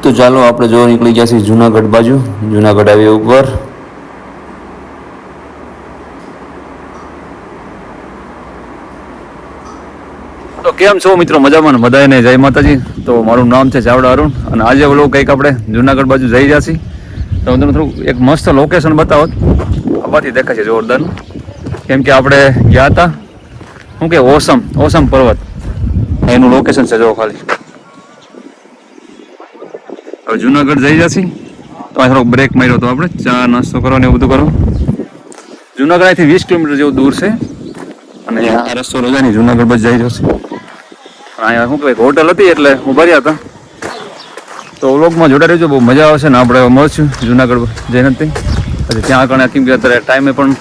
તો ચાલો આપણે જો નીકળી ગયા છીએ જુનાગઢ બાજુ. જુનાગઢ હાઈવે ઉપર. તો કેમ છો મિત્રો? મજામાં? બધાને જય માતાજી. તો મારું નામ છે ચાવડા અરુણ અને આજે ઓલો કંઈક આપણે જુનાગઢ બાજુ જઈ રહ્યા છીએ. તો હું તમને થોડું એક મસ્ત લોકેશન બતાવો. આવાથી દેખાય છે જોરદાર. કેમ કે આપણે ગયા હતા શું કે ઓસમ પર્વત, એનું લોકેશન છે જો ખાલી. હવે જુનાગઢ જઈ જશે તો આ થોડોક બ્રેક માર્યો તો આપણે ચા નાસ્તો કરો ને એવું બધું કરો. જુનાગઢ અહીંથી 20 કિલોમીટર જેવું દૂર છે અને આ રસ્તો રોજાની જુનાગઢ બસ જઈ જશે. અહીંયા શું કહેવાય હોટલ હતી એટલે હું ભર્યા હતા. તો વ્લોગમાં જોડે રહેજો, બહુ મજા આવશે ને આપણે મળશું જુનાગઢ જઈને જ પછી ત્યાં આગળ. કેમ કે અત્યારે ટાઈમે પણ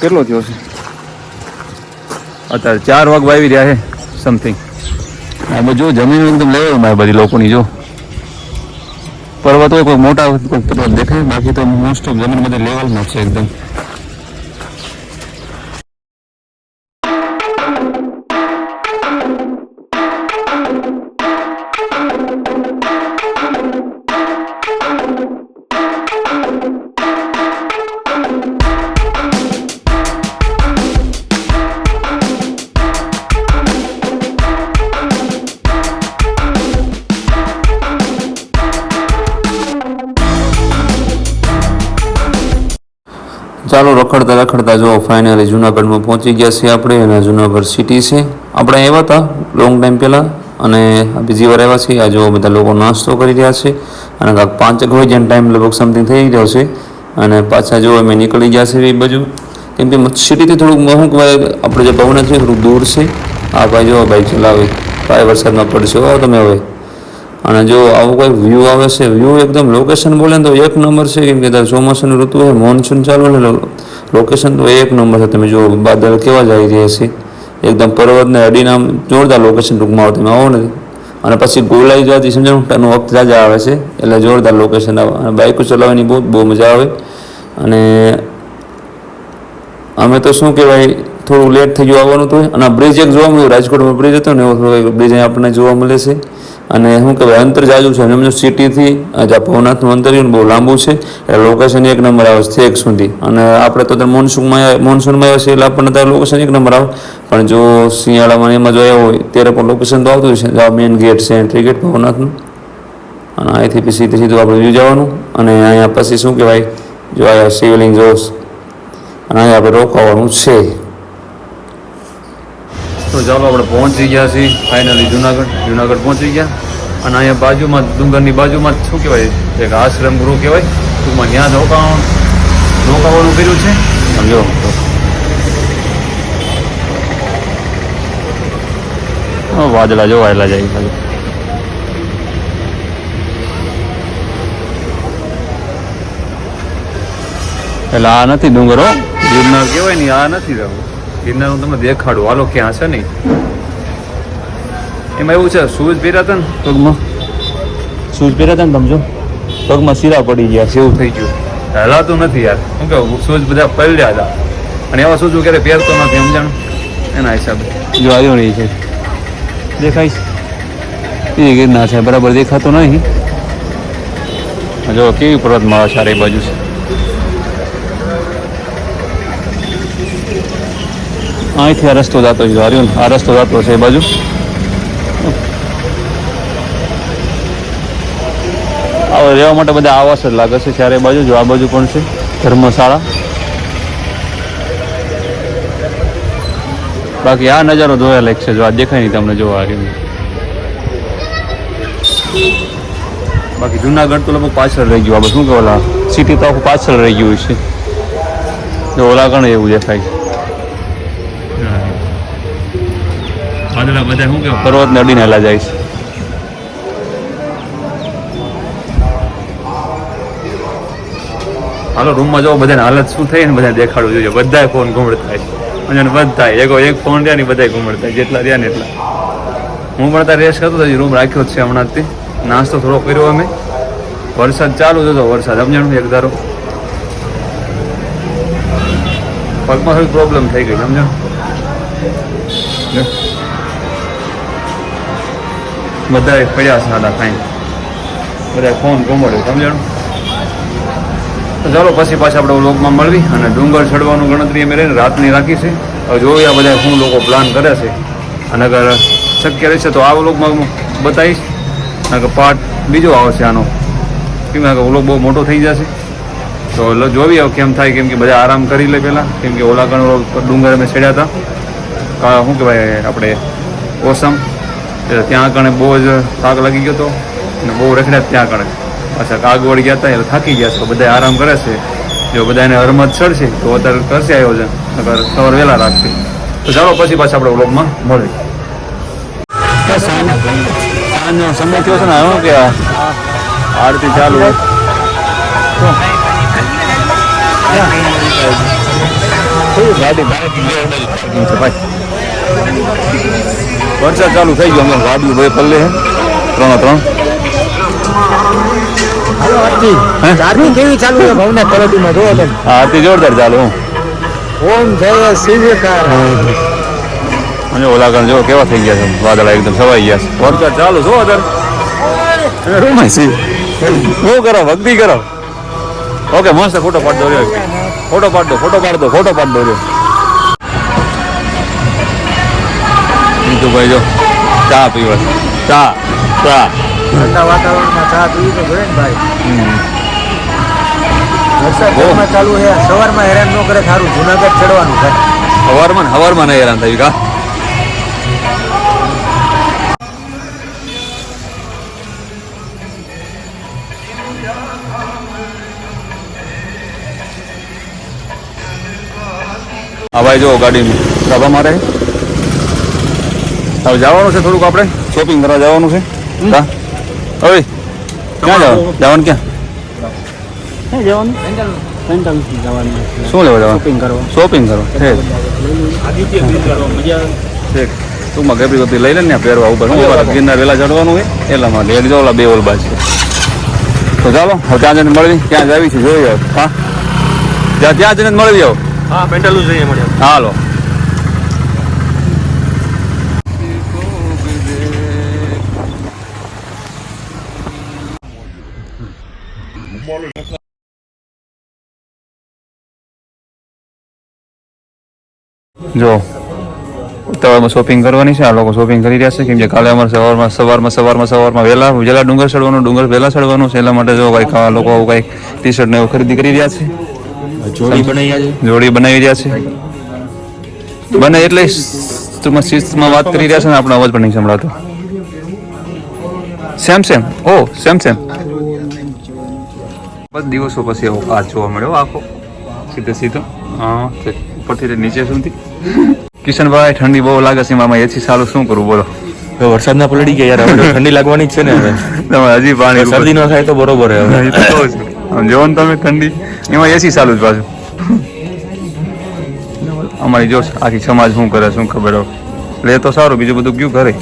કેટલો થયો છે? અત્યારે 4 વાગવા આવી રહ્યા છે સમથિંગ. આ બધું જમીન એકદમ લેવલ માં બધી લોકોની જો પર્વત હોય કોઈ મોટા કોઈ પર્વત દેખાય, બાકી તો મોસ્ટ ઓફ જમીન બધી લેવલમાં છે એકદમ. ચાલો રખડતા રખડતા જો ફાઇનલી જુનાગઢમાં પહોંચી ગયા છીએ આપણે. અને જુનાગઢ સિટી છે. આપણે આવ્યા હતા લોંગ ટાઈમ પહેલાં અને બીજી વાર આવ્યા છીએ. આ જો બધા લોકો નાસ્તો કરી રહ્યા છે અને કાંક 5 વાગ્યાનો ટાઈમ લગભગ સમથિંગ થઈ રહ્યો છે. અને પાછા જો અમે નીકળી ગયા છે એ બાજુ. કેમ કે સિટીથી થોડુંક શું કહેવાય આપણે જે ભવન છે થોડુંક દૂર છે. આ ભાઈ જો બાઈક ચલાવે, ભાઈ વરસાદમાં પડશે આવો તમે હવે. અને જો આવું કોઈ વ્યૂ આવે છે, વ્યૂ એકદમ લોકેશન બોલે ને તો એક નંબર છે. કેમ કે ચોમાસાની ઋતુ હોય, મોનસૂન ચાલુ ને લોકેશન તો એક નંબર છે. તમે જો બાદલ કેવા જઈ રહ્યા છે એકદમ પર્વતને અડીને, આમ જોરદાર લોકેશન ટૂંકમાં તમે આવો ને. અને પછી ગોલાઈ જવાથી સમજાણું એનું વખત જાજા આવે છે એટલે જોરદાર લોકેશન આવે. અને બાઇકો ચલાવવાની બહુ મજા આવે. અને અમે તો શું કહેવાય થોડું લેટ થઈ ગયું આવવાનું હતું. અને બ્રિજ એક જોવા મળ્યું, રાજકોટમાં બ્રિજ હતો ને એવો થોડો બ્રિજ અહીં આપણને જોવા મળે છે. અને શું કહેવાય અંતર જાજુ છે. સમજો સિટીથી જ્યાં ભવનાથનું અંતર બહુ લાંબુ છે એટલે લોકેશન એક નંબર આવે છે છેક સુધી. અને આપણે તો મોનસૂનમાં આવ્યા છે એટલે આપણને ત્યાં લોકેશન એક નંબર આવે. પણ જો શિયાળામાં એમાં જો આવ્યો હોય ત્યારે પણ લોકેશન તો આવતું હોય છે. આ મેઇન ગેટ છે એન્ટ્રી ગેટ ભવનાથનું. અને અહીંથી પછી સીધું આપણે વ્યૂ જવાનું. અને અહીંયા પછી શું કહેવાય જો અહીંયા શિવલિંગ જોશ અને અહીંયા આપણે રોકાવાનું છે. તો ચાલો આપણે પહોંચી ગયા છીએ ફાઇનલી જુનાગઢ પહોંચી ગયા. અને અહીંયા બાજુમાં ડુંગરની બાજુમાં શું કહેવાય એક આશ્રમ ગૃહ કહેવાય ટૂંકમાં, ત્યાં રોકાવાનું કર્યું છે. સમજો વાદળા જોવાયેલા જાય ખાલી. એટલે આ નથી ડુંગરો ગિરનાર કહેવાય ને, આ નથી રહેવું ગિરનાર. હું તમને દેખાડું હાલો ક્યાં છે નહીં. એમાં એવું છે શૂઝ પહેર્યા હતા ને પગમાં, તમે જો પગમાં શીરા પડી ગયા છે એવું થઈ ગયું. હલાતું નથી યાર. શું કે શૂઝ બધા પલળ્યા હતા અને એવા શૂઝ ક્યારે પહેરતો નથી સમજાણું એના હિસાબે. જો આવ્યો નહીં છે દેખાય છે એ ગિરનાર છે, બરાબર દેખાતો નહીં. જો કેવી પર્વતમાળા ચારે બાજુ છે. અહીંથી આ રસ્તો જતો છે, હાર્યો ને આ રસ્તો જતો છે એ બાજુ. હવે રહેવા માટે બધા આવાસ જ લાગે છે ચારે બાજુ. જો આ બાજુ પણ છે ધર્મશાળા. બાકી આ નજારો જોયા લાયક છે. જો આ દેખાય નહીં તમને, જોવા રહ્યું. બાકી જુનાગઢ તો લગભગ પાછળ રહી ગયું. આપણે શું કે ઓલા સિટી તો આખું પાછળ રહી ગયું છે. જો ઓલા ગણે એવું દેખાય છે. બધા શું કે પર્વતને અડીને હેલા જાય છે. હાલો રૂમમાં જો બધાને હાલત શું થઈ ને બધા દેખાડવું જોઈએ. બધાય ફોન ઘૂમડતા છે અને બધા એક ફોન રહ્યા ને બધા ઘૂમડતા જેટલા રહ્યા ને એટલા. હું પણ ત્યાં રેસ્ટ કરતો હતો, રૂમ રાખ્યો જ છે હમણાં જ. નાસ્તો થોડો કર્યો અમે. વરસાદ ચાલુ હતો, વરસાદ સમજાણું એક ધારો. પગમાં થોડી પ્રોબ્લેમ થઈ ગઈ સમજાણું. બધા પડ્યા છે સાડા ખાઈને. બધા ફોન ઘુમાડ્યો, સમજાણું? તો ચાલો પછી પાછા આપણે વ્લોગમાં મળવી અને ડુંગર ચડવાનું ગણતરી અમે રહીને રાતની રાખી છે. હવે જોઈએ આ બધા શું લોકો પ્લાન કરે છે, અને અગર શક્ય રહેશે તો આ વ્લોગમાં બતાવીશ, અને કે પાર્ટ બીજો આવશે આનો, કેમ કે વ્લોગ બહુ મોટો થઈ જશે. તો જોવી હવે કેમ થાય, કેમ કે બધા આરામ કરી લે પહેલાં, કેમ કે ઓલાગણ ડુંગર અમે ચડ્યા હતા, શું કહેવાય આપણે ઓસમ, ત્યાં આગળ બહુ જ થાક લાગી ગયો હતો અને બહુ રખડ્યા ત્યાં આગળ. પાછા કાગવડ ગયા હતા એટલે થાકી ગયા છે, તો બધા આરામ કરે છે. જો બધાને હરમત ચડશે તો અત્યારે કરશે આયોજન, અગર સવાર વહેલા રાખશે. તો ચાલો પછી પાછા આપણે વ્લોગમાં મળીએ. સાંજનો સમય થયો છે ને, શું કે આરતી ચાલુ વરસાદ ચાલુ થઈ ગયો, અમે ગાડીઓ ભાઈ પલ્લે 3-3. આરતી કેવી ચાલુ છે ભવનાથ તળેટીમાં? જોવો તમે, આરતી જોરદાર ચાલુ. ઓમ જય શિવકાર. અને ઓલાગણ જો કેવા થઈ ગયા છે, વાદળા એકદમ સવાઈ ગયા છે. વરસાદ ચાલુ છો અત્યારે રૂમાય છે. શું કરો, ભક્તિ કરો. ઓકે, મસ્ત ફોટો પાડ દો, ફોટો પાડ દો, ફોટો પાડ દો, ફોટો પાડ દો. ભાઈ જો ચા પીવા, ચા ચા ઠંડા વાતાવરણમાં ચા પીવી તો જોઈએ ને ભાઈ. વરસાદ ચાલુ છે, સવારમાં હેરાન ન કરે, સારું જુનાગઢ ચડવાનું ભાઈ. હવારમાં નહીં હેરાન થયું કા. હા ભાઈ જો ગાડી સભા મારે હવે જવાનું છે, થોડુંક આપણે શોપિંગ કરવા જવાનું છે. હા હવે ક્યાં જવાનું ક્યાં જવાનું? શું લેવા જવાનું? શોપિંગ કરવા ટૂંકમાં ગબરી ગબરી લઈ લે ને પહેરવા ઉપર ગિરનાર વહેલા ચડવાનું હોય એટલા માટે એક જો બે ઓલબા છે. તો ચાલો હવે ત્યાં જઈને મળવી, ક્યાં જાવી છે જોઈ આવ. હા ત્યાં જઈને મળવી આવો. હા, પેન્ટાલું જોઈએ મળે. હાલો. જો ઉતાવળમાં શોપિંગ કરવાની છે, આ લોકો શોપિંગ કરી રહ્યા છે, કેમ કે કાલે અમારે સવારમાં વહેલા ડુંગર ચડવાનું, વહેલા ચડવાનું છે, એટલા માટે જો કંઈક આ લોકો કંઈક ટી શર્ટ ને એવું ખરીદી કરી રહ્યા છે. જોડી બનાવી રહ્યા છે. બને એટલે ટૂંકમાં શિસ્તમાં વાત કરી રહ્યા છે ને, આપણો અવાજ પણ નહીં સંભળાતો. સેમ બસ દિવસો પછી એવો કાચ જોવા મળ્યો આખો સીધો. હા, ઉપરથી નીચે સુધી. કિશનભાઈ ઠંડી બહુ લાગે છે, એમાં એસી સારું શું કરવું બોલો? વરસાદ ના પલડી ગયા યાર, હવે ઠંડી લાગવાની જ છે ને. હવે તમે હજી પાણી શરદી ન થાય તો બરોબર. હવે જોવો ને તમે ઠંડી, એમાં એસી ચાલુ જ પાછું. અમારી જો આખી સમાજ શું કરે શું ખબર લે તો સારું, બીજું બધું કયું કરે.